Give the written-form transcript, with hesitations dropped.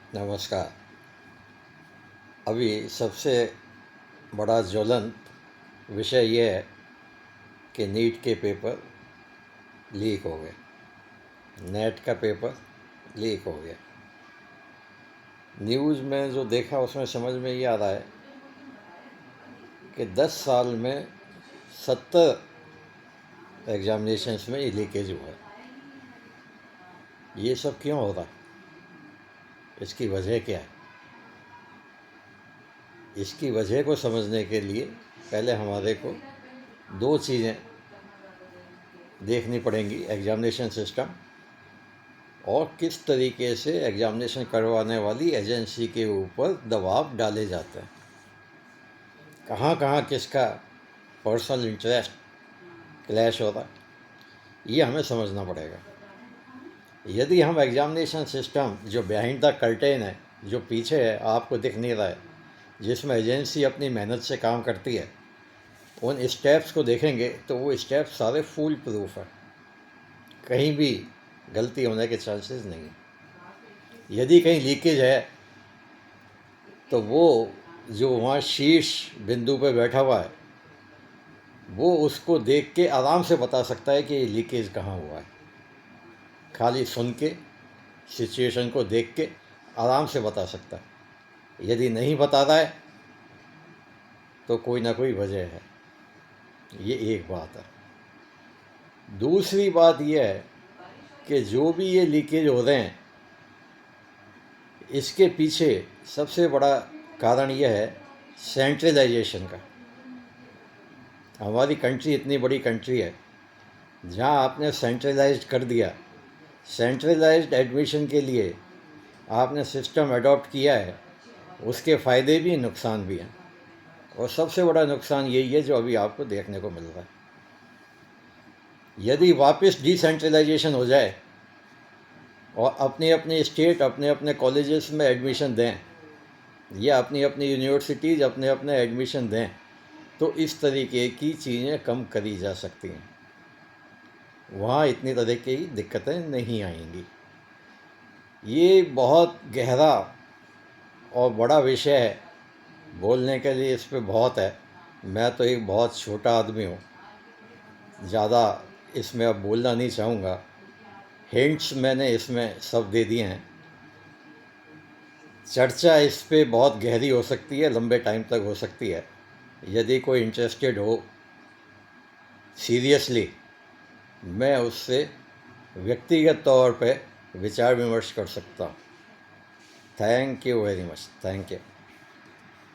नमस्कार। अभी सबसे बड़ा ज्वलंत विषय ये है कि नीट के पेपर लीक हो गए, नेट का पेपर लीक हो गया। न्यूज़ में जो देखा उसमें समझ में ये आ रहा है कि 10 साल में 70 एग्जामिनेशंस में ये लीकेज हुआ है। ये सब क्यों हो रहा है? इसकी वजह क्या है? इसकी वजह को समझने के लिए पहले हमारे को दो चीज़ें देखनी पड़ेंगी: एग्जामिनेशन सिस्टम और किस तरीके से एग्जामिनेशन करवाने वाली एजेंसी के ऊपर दबाव डाले जाते हैं, कहाँ कहाँ किसका पर्सनल इंटरेस्ट क्लैश होता है, ये हमें समझना पड़ेगा। यदि हम एग्जामिनेशन सिस्टम जो बिहाइंड द कर्टेन है, जो पीछे है, आपको दिख नहीं रहा है, जिसमें एजेंसी अपनी मेहनत से काम करती है, उन स्टेप्स को देखेंगे तो वो स्टेप्स सारे फूल प्रूफ है, कहीं भी गलती होने के चांसेस नहीं है। यदि कहीं लीकेज है तो वो जो वहाँ शीर्ष बिंदु पे बैठा हुआ है वो उसको देख के आराम से बता सकता है कि ये लीकेज कहाँ हुआ है। खाली सुन के, सिचुएशन को देख के आराम से बता सकता है। यदि नहीं बता रहा है तो कोई ना कोई वजह है। ये एक बात है। दूसरी बात यह है कि जो भी ये लीकेज हो रहे हैं, इसके पीछे सबसे बड़ा कारण यह है सेंट्रलाइजेशन का। हमारी कंट्री इतनी बड़ी कंट्री है, जहाँ आपने सेंट्रलाइज्ड कर दिया, सेंट्रलाइज्ड एडमिशन के लिए आपने सिस्टम अडॉप्ट किया है, उसके फ़ायदे भी नुकसान भी हैं। और सबसे बड़ा नुकसान यही है जो अभी आपको देखने को मिल रहा है। यदि वापस डिसेंट्रलाइजेशन हो जाए और अपने अपने स्टेट अपने अपने कॉलेजेस में एडमिशन दें, या अपनी अपनी यूनिवर्सिटीज़ अपने अपने एडमिशन दें, तो इस तरीके की चीज़ें कम करी जा सकती हैं। वहाँ इतनी तरह की दिक्कतें नहीं आएंगी। ये बहुत गहरा और बड़ा विषय है, बोलने के लिए इस पे बहुत है। मैं तो एक बहुत छोटा आदमी हूँ, ज़्यादा इसमें अब बोलना नहीं चाहूँगा। हिंट्स मैंने इसमें सब दे दिए हैं। चर्चा इस पे बहुत गहरी हो सकती है, लंबे टाइम तक हो सकती है। यदि कोई इंटरेस्टेड हो सीरियसली, मैं उससे व्यक्तिगत तौर पे विचार विमर्श कर सकता हूँ। Thank you very much. Thank you.